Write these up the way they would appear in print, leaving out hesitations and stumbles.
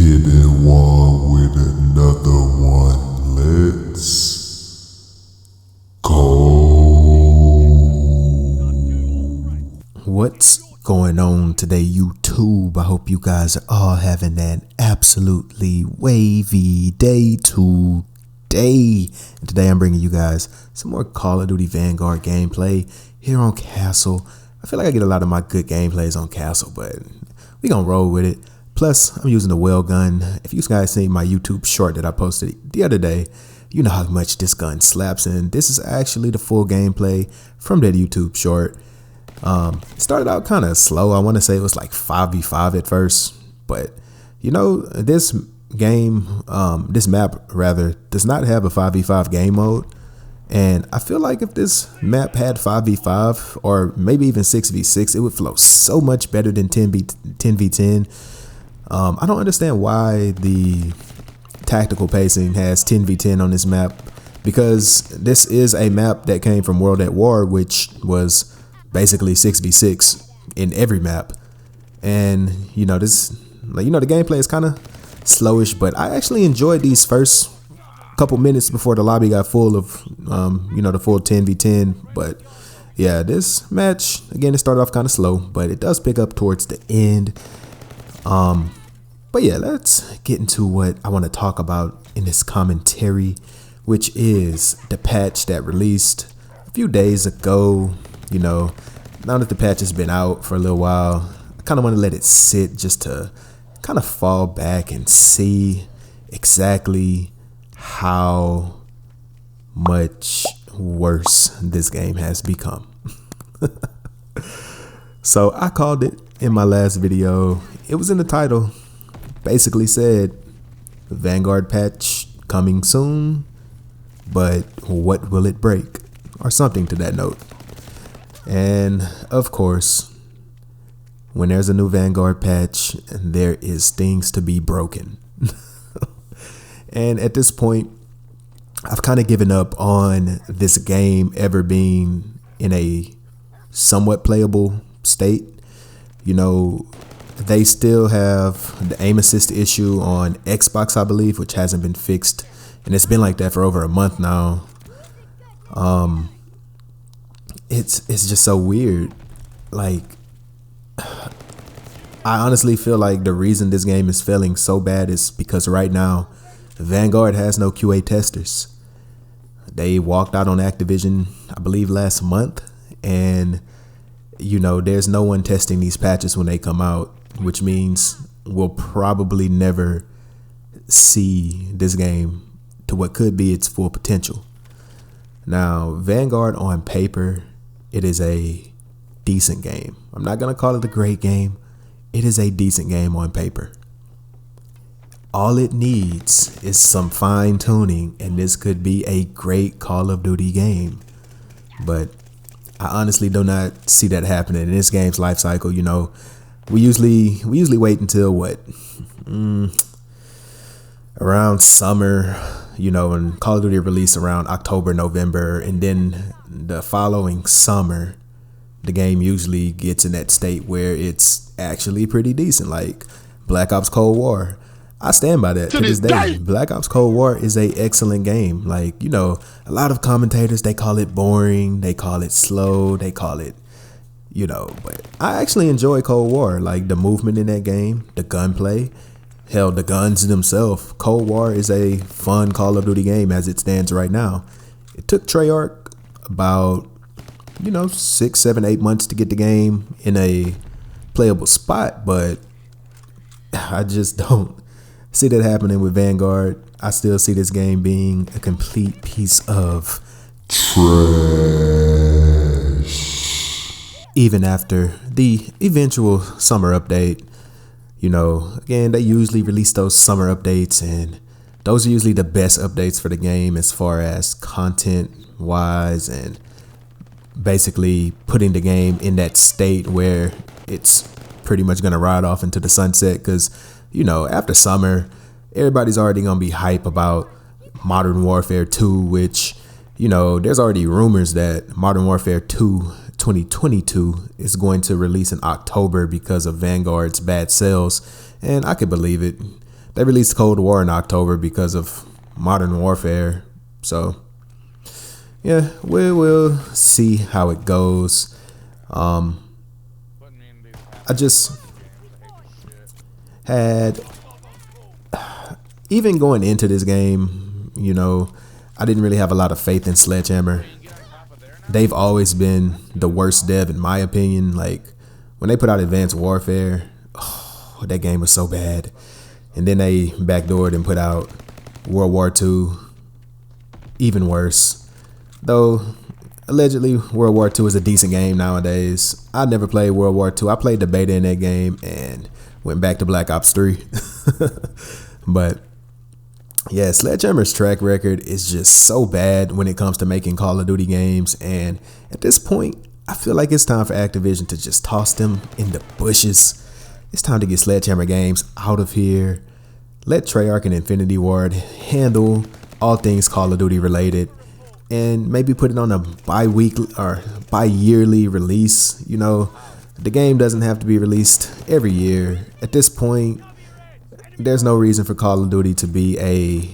hitting one with another one. Let's go. What's going on today, YouTube? I hope you guys are all having an absolutely wavy day today. And today I'm bringing you guys some more Call of Duty Vanguard gameplay here on Castle. I feel like I get a lot of my good gameplays on Castle, but we gonna roll with it. Plus, I'm using the well gun. If you guys seen my YouTube short that I posted the other day, you know how much this gun slaps, and this is actually the full gameplay from that YouTube short. It started out kind of slow. I want to say it was like 5v5 at first, but you know, this game, this map rather, does not have a 5v5 game mode. And I feel like if this map had 5v5 or maybe even 6v6, it would flow so much better than 10v10. I don't understand why the tactical pacing has 10v10 on this map, because this is a map that came from World at War, which was basically 6v6 in every map. And you know, this, like, you know, the gameplay is kind of slowish, but I actually enjoyed these first couple minutes before the lobby got full of you know, the full 10v10. But yeah, this match, again, it started off kind of slow, but it does pick up towards the end. But yeah, let's get into what I want to talk about in this commentary, which is the patch that released a few days ago. You know, now that the patch has been out for a little while, I kind of want to let it sit just to kind of fall back and see exactly how much worse this game has become. So I called it in my last video. It was in the title. Basically said Vanguard patch coming soon, but what will it break, or something to that note. And of course, when there's a new Vanguard patch, there is things to be broken. And at this point, I've kind of given up on this game ever being in a somewhat playable state. You know, they still have the aim assist issue on Xbox, I believe, which hasn't been fixed, and it's been like that for over a month now. It's just so weird. Like, I honestly feel like the reason this game is failing so bad is because right now Vanguard has no QA testers. They walked out on Activision, I believe, last month, and you know, there's no one testing these patches when they come out, which means we'll probably never see this game to what could be its full potential. Now, Vanguard on paper, it is a decent game. I'm not gonna call it a great game. It is a decent game on paper. All it needs is some fine tuning, and this could be a great Call of Duty game. But I honestly do not see that happening in this game's life cycle. You know, we usually wait until what, around summer, you know, and Call of Duty release around October, November, and then the following summer, the game usually gets in that state where it's actually pretty decent, like Black Ops Cold War. I stand by that to this day. Black Ops Cold War is a excellent game. Like, you know, a lot of commentators, they call it boring, they call it slow, they call it, you know, but I actually enjoy Cold War. Like, the movement in that game, the gunplay, hell, the guns themselves. Cold War is a fun Call of Duty game as it stands right now. It took Treyarch about, you know, 6, 7, 8 months to get the game in a playable spot, but I just don't see that happening with Vanguard. I still see this game being a complete piece of trash. Even after the eventual summer update, you know, again, they usually release those summer updates, and those are usually the best updates for the game as far as content wise, and basically putting the game in that state where it's pretty much going to ride off into the sunset. Because, you know, after summer, everybody's already going to be hype about Modern Warfare 2, which, you know, there's already rumors that Modern Warfare 2 2022 is going to release in October because of Vanguard's bad sales. And I could believe it. they released Cold War in October because of Modern Warfare. So yeah, we will see how it goes. I just had, even going into this game, you know, I didn't really have a lot of faith in Sledgehammer. They've always been the worst dev in my opinion. Like when they put out Advanced Warfare, oh, that game was so bad. And then they backdoored and put out World War II, even worse. Though allegedly World War II is a decent game nowadays. I never played World War II. I played the beta in that game and went back to Black Ops 3. But yeah, Sledgehammer's track record is just so bad when it comes to making Call of Duty games. And at this point, I feel like it's time for Activision to just toss them in the bushes. It's time to get Sledgehammer Games out of here. Let Treyarch and Infinity Ward handle all things Call of Duty related, and maybe put it on a bi-weekly or bi-yearly release. You know, the game doesn't have to be released every year. At this point, there's no reason for Call of Duty to be a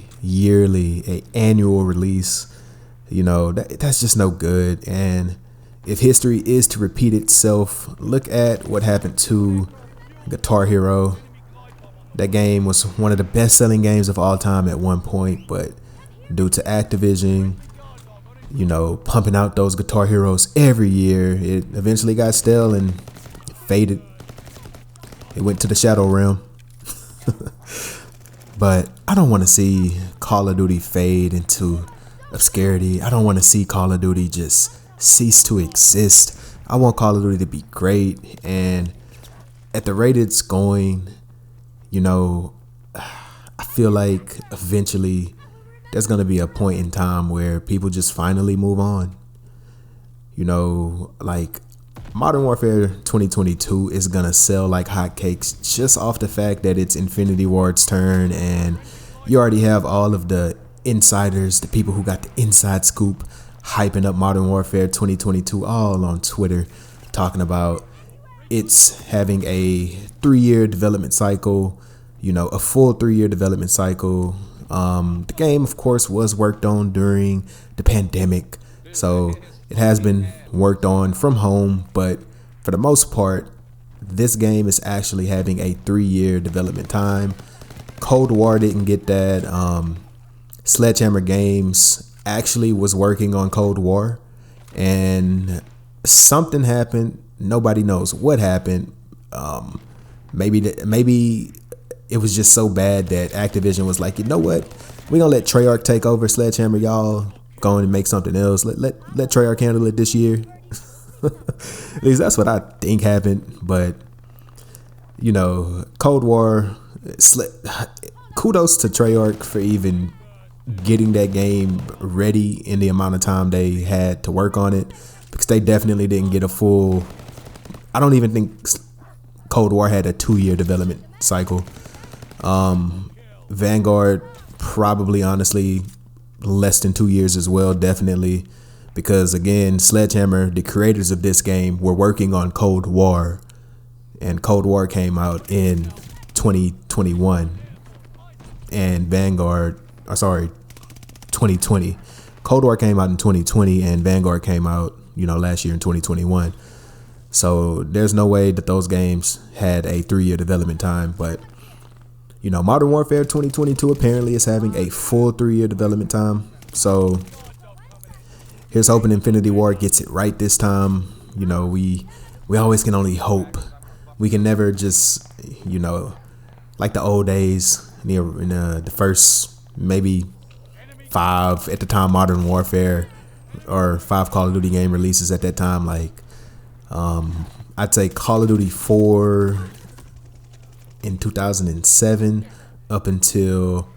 annual release. You know, that's just no good. And if history is to repeat itself, look at what happened to Guitar Hero. That game was one of the best-selling games of all time at one point, but due to Activision, you know, pumping out those Guitar Heroes every year, it eventually got stale and faded. It went to the Shadow Realm. But I don't want to see Call of Duty fade into obscurity. I don't want to see Call of Duty just cease to exist. I want Call of Duty to be great, and at the rate it's going, you know, I feel like eventually there's going to be a point in time where people just finally move on. You know, like Modern Warfare 2022 is going to sell like hotcakes just off the fact that it's Infinity Ward's turn, and you already have all of the insiders, the people who got the inside scoop, hyping up Modern Warfare 2022 all on Twitter, talking about it's having a 3-year development cycle, you know, a full 3-year development cycle. The game, of course, was worked on during the pandemic, so it has been worked on from home, but for the most part, this game is actually having a 3-year development time. Cold War didn't get that. Sledgehammer Games actually was working on Cold War, and something happened. Nobody knows what happened. Maybe it was just so bad that Activision was like, you know what? We're gonna let Treyarch take over Sledgehammer. Y'all go and make something else. Let Treyarch handle it this year. At least that's what I think happened. But you know, Cold War. Kudos to Treyarch for even getting that game ready in the amount of time they had to work on it, because they definitely didn't get a full. I don't even think Cold War had a 2-year development cycle. Vanguard probably, honestly, less than 2 years as well, definitely, because again, Sledgehammer, the creators of this game, were working on Cold War, and Cold War came out in 2021, and Vanguard, 2020. Cold War came out in 2020, and Vanguard came out, you know, last year in 2021. So there's no way that those games had a 3-year development time. But you know, Modern Warfare 2022 apparently is having a full 3-year development time. So here's hoping Infinity Ward gets it right this time. You know, we always can only hope. We can never just, you know, like the old days in the first maybe 5 at the time Modern Warfare, or 5 Call of Duty game releases at that time. Like I'd say Call of Duty 4 in 2007 up until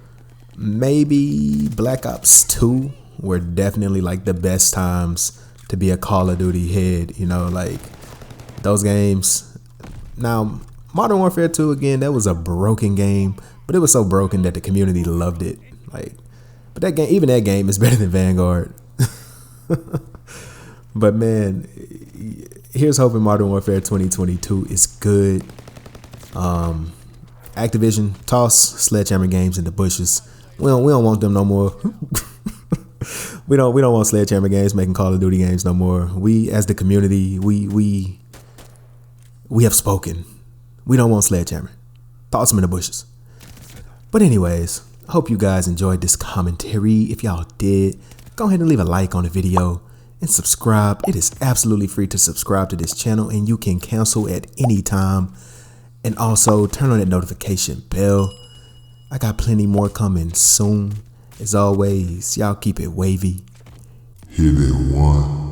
maybe Black Ops 2 were definitely like the best times to be a Call of Duty head. You know, like those games. Now Modern Warfare 2, again, that was a broken game, but it was so broken that the community loved it. Like, but that game, even that game, is better than Vanguard. But man, here's hoping Modern Warfare 2022 is good. Activision, toss Sledgehammer Games in the bushes. We don't want them no more. we don't want Sledgehammer Games making Call of Duty games no more. We as the community, we have spoken. We don't want Sledgehammer. Toss them in the bushes. But anyways, I hope you guys enjoyed this commentary. If y'all did, go ahead and leave a like on the video and subscribe. It is absolutely free to subscribe to this channel, and you can cancel at any time. And also turn on that notification bell. I got plenty more coming soon. As always, y'all keep it wavy. Hit it one.